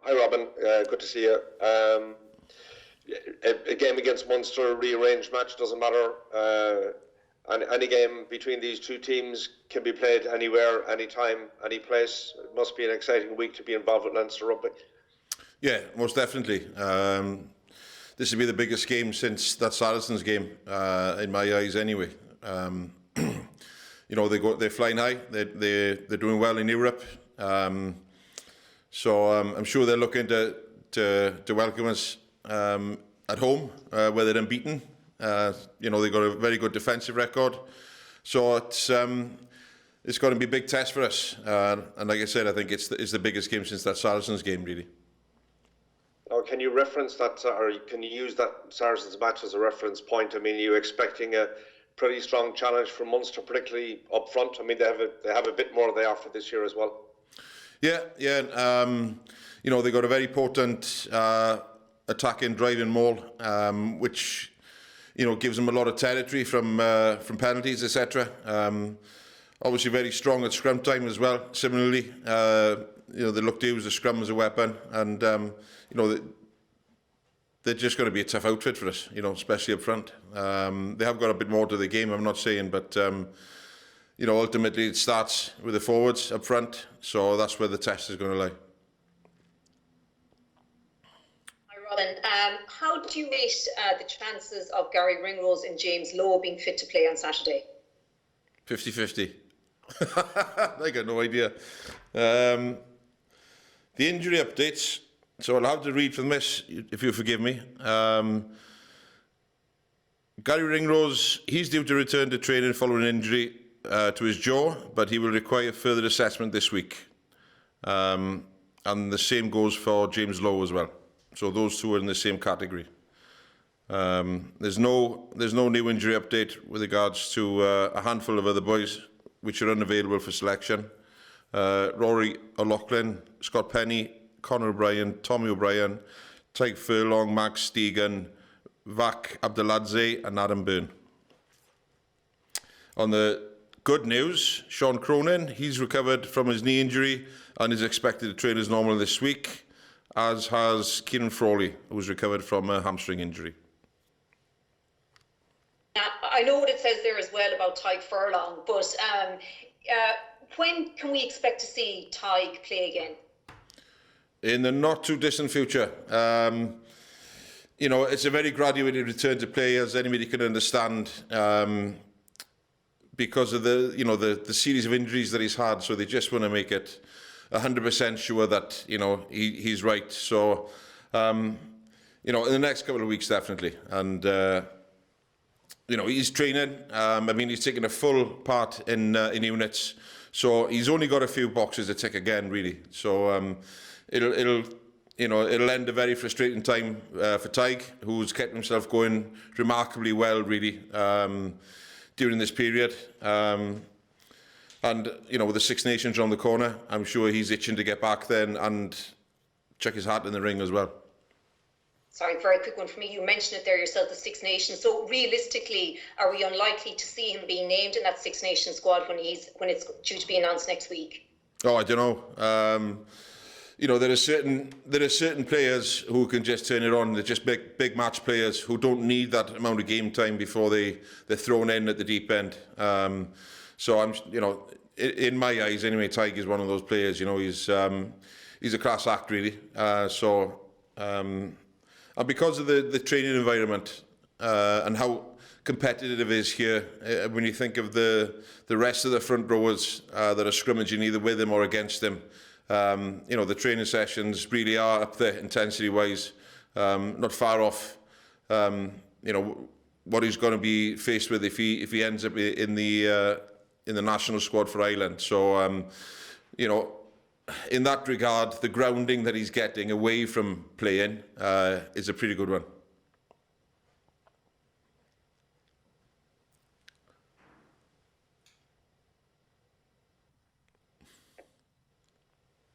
Hi, Robin. Good to see you. A game against Munster, a rearranged match, doesn't matter. Any game between these two teams can be played anywhere, anytime, any place. It must be an exciting week to be involved with Leinster Rugby. Yeah, most definitely. This will be the biggest game since that Saracens game, in my eyes anyway. They're flying high. They're doing well in Europe. So I'm sure they're looking to welcome us at home, where they're unbeaten. They've got a very good defensive record. So it's going to be a big test for us. And like I said, I think it's the biggest game since that Saracens game, really. Or can you reference that, or can you use that Saracens match as a reference point? I mean, are you expecting a pretty strong challenge from Munster, particularly up front? I mean, they have a bit more they offer this year as well. Yeah. They've got a very potent attacking, driving maul, which gives them a lot of territory from penalties, etc. Obviously, very strong at scrum time as well. Similarly, they look to use the scrum as a weapon, and they're just going to be a tough outfit for us. Especially up front. They have got a bit more to the game. I'm not saying, but ultimately it starts with the forwards up front. So that's where the test is going to lie. Robin, how do you rate the chances of Gary Ringrose and James Lowe being fit to play on Saturday? 50-50. I got no idea. The injury updates, so I'll have to read from this, if you forgive me. Gary Ringrose, he's due to return to training following an injury to his jaw, but he will require further assessment this week. And the same goes for James Lowe as well. So those two are in the same category. There's no new injury update with regards to a handful of other boys which are unavailable for selection. Rory O'Loughlin, Scott Penny, Conor O'Brien, Tommy O'Brien, Tadhg Furlong, Max Stegan, Vac Abdeladze and Adam Byrne. On the good news, Sean Cronin, he's recovered from his knee injury and is expected to train as normal this week, as has Kieran Frawley, who was recovered from a hamstring injury. I know what it says there as well about Tadhg Furlong, but when can we expect to see Tadhg play again? In the not too distant future. It's a very graduated return to play, as anybody can understand, because of the series of injuries that he's had. So they just want to make it 100% sure that he's right. So in the next couple of weeks, definitely. And he's training. He's taking a full part in units. So he's only got a few boxes to tick again, really. So it'll end a very frustrating time for Tadhg, who's kept himself going remarkably well, really, during this period. And with the Six Nations around the corner, I'm sure he's itching to get back then and check his hat in the ring as well. Sorry, very quick one for me. You mentioned it there yourself, the Six Nations. So realistically, are we unlikely to see him being named in that Six Nations squad when it's due to be announced next week? Oh, I don't know. There are certain players who can just turn it on. They're just big match players who don't need that amount of game time before they're thrown in at the deep end. So I'm, in my eyes anyway, Tadhg is one of those players. He's a class act, really. And because of the training environment and how competitive it is here, when you think of the rest of the front rowers that are scrimmaging either with him or against him, the training sessions really are up there intensity-wise, not far off. What he's going to be faced with if he ends up in the national squad for Ireland. So in that regard, the grounding that he's getting away from playing is a pretty good one.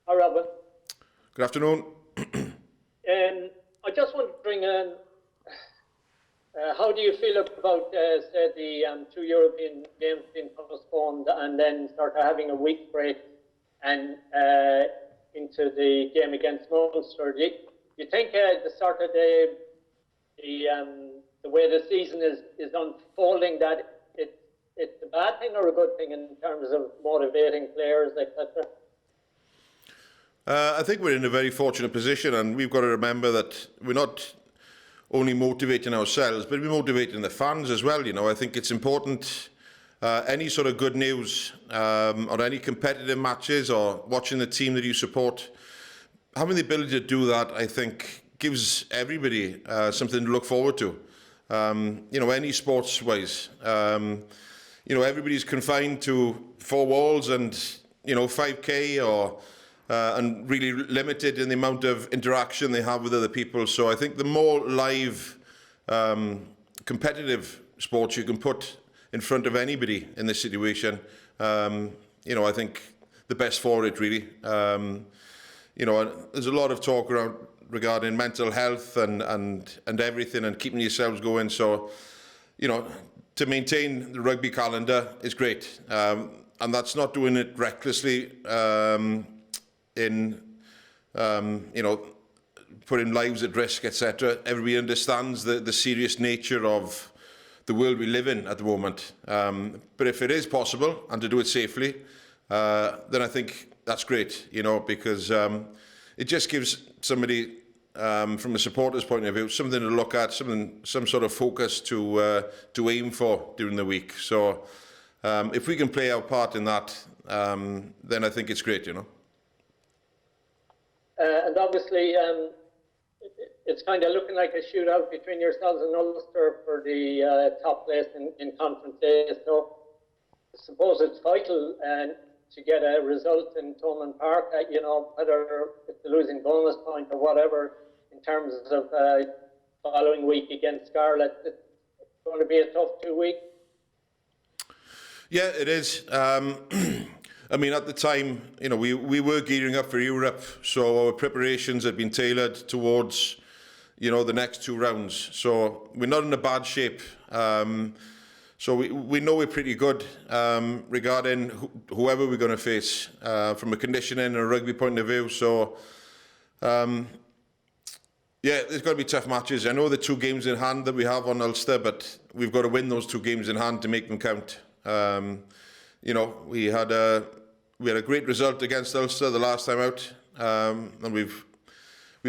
Hi, Robin. Good afternoon. I just want to bring in, how do you feel about, say, the 2 European games being postponed and then sort of having a week break? And into the game against Munster. Do you think the sort of the way the season is unfolding, that it's a bad thing or a good thing in terms of motivating players, etc.? I think we're in a very fortunate position, and we've got to remember that we're not only motivating ourselves, but we're motivating the fans as well. You know, I think it's important. Any sort of good news or any competitive matches or watching the team that you support, having the ability to do that, I think, gives everybody something to look forward to. You know, any sports-wise, you know, everybody's confined to four walls and, you know, 5K or and really limited in the amount of interaction they have with other people. So I think the more live, competitive sports you can put in front of anybody in this situation, you know, I think the best for it, really. You know, there's a lot of talk around regarding mental health and everything and keeping yourselves going. So, you know, to maintain the rugby calendar is great. And that's not doing it recklessly in, you know, putting lives at risk, etc. Everybody understands the serious nature of the world we live in at the moment. But if it is possible and to do it safely, then I think that's great, you know, because it just gives somebody, from a supporter's point of view, something to look at, some sort of focus to aim for during the week. So if we can play our part in that, then I think it's great, you know. And obviously, it's kind of looking like a shootout between yourselves and Ulster for the top place in Conference A. So I suppose it's vital to get a result in Thomond Park, you know, whether it's a losing bonus point or whatever, in terms of following week against Scarlet. It's going to be a tough 2 weeks. Yeah, it is. I mean, at the time, you know, we were gearing up for Europe, so our preparations had been tailored towards, you know, the next two rounds. So we're not in a bad shape. So we know we're pretty good regarding whoever we're going to face from a conditioning and a rugby point of view. So, yeah, there's got to be tough matches. I know the 2 games in hand that we have on Ulster, but we've got to win those 2 games in hand to make them count. You know, we had a great result against Ulster the last time out, and we've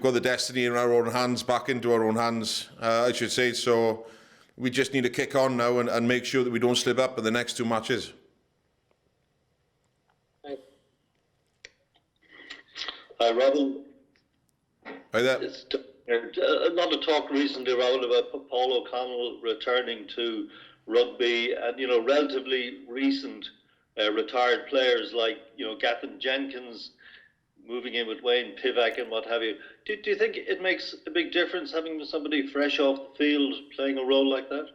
got the destiny in our own hands, back into our own hands, I should say. So we just need to kick on now and make sure that we don't slip up in the next 2 matches. Hi, Robin. Hi there. A lot of talk recently around about Paul O'Connell returning to rugby, and, you know, relatively recent retired players like, you know, Gathan Jenkins moving in with Wayne Pivac and what have you. Do you think it makes a big difference having somebody fresh off the field playing a role like that?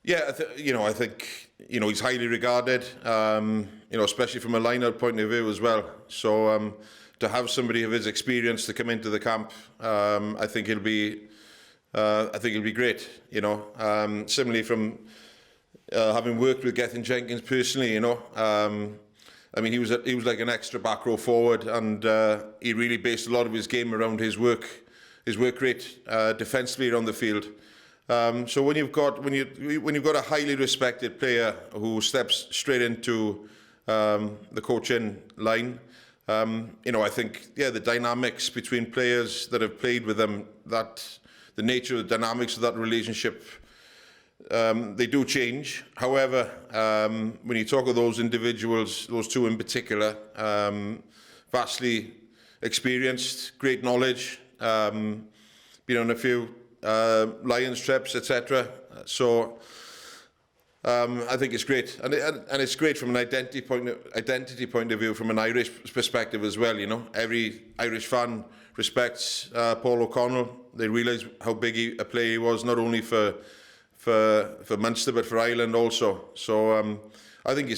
Yeah, you know, I think, you know, he's highly regarded, you know, especially from a line-out point of view as well. So to have somebody of his experience to come into the camp, I think it'll be great, you know. Similarly, from having worked with Gathan Jenkins personally, you know, I mean, he was like an extra back row forward, and he really based a lot of his game around his work rate defensively around the field. So when you've got a highly respected player who steps straight into the coaching line, you know, I think, yeah, the dynamics between players that have played with them, that the nature of the dynamics of that relationship, they do change. However, when you talk of those individuals, those 2 in particular, vastly experienced, great knowledge, been on a few Lions trips, etc. So I think it's great, and it's great from an identity point of view, from an Irish perspective as well. You know, every Irish fan respects Paul O'Connell. They realise how big a player he was, not only for Munster but for Ireland also. So I think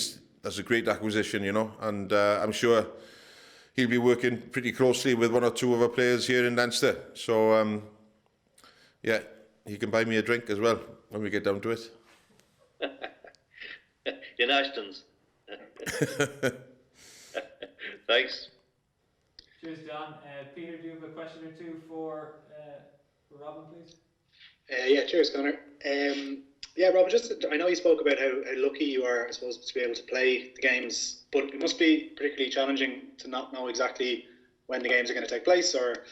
that's a great acquisition, you know, and I'm sure he'll be working pretty closely with 1 or 2 of our players here in Leinster. So yeah, he can buy me a drink as well when we get down to it. In Ashton's. Thanks. Cheers, John. Peter, do you have a question or two for Robin, please? Yeah, cheers, Connor. Yeah, Robin, I know you spoke about how lucky you are, I suppose, to be able to play the games, but it must be particularly challenging to not know exactly when the games are going to take place, or,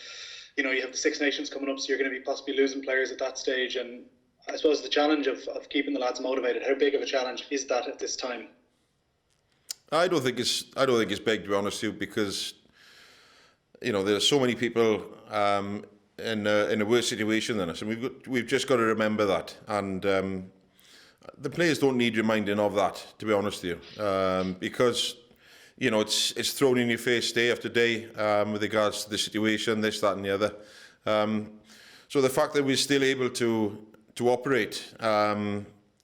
you know, you have the Six Nations coming up, so you're going to be possibly losing players at that stage, and I suppose the challenge of keeping the lads motivated, how big of a challenge is that at this time? I don't think it's big, to be honest with you, because you know there are so many people in a worse situation than us, and we've just got to remember that. And the players don't need reminding of that, to be honest with you, because you know it's thrown in your face day after day with regards to the situation, this, that, and the other. So the fact that we're still able to operate,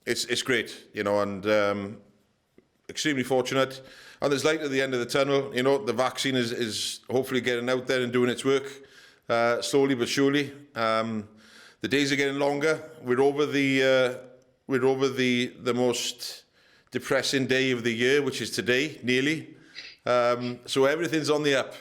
it's great, you know, and extremely fortunate. And there's light at the end of the tunnel. You know, the vaccine is hopefully getting out there and doing its work slowly but surely. The days are getting longer. We're over the most depressing day of the year, which is today, nearly. So everything's on the up.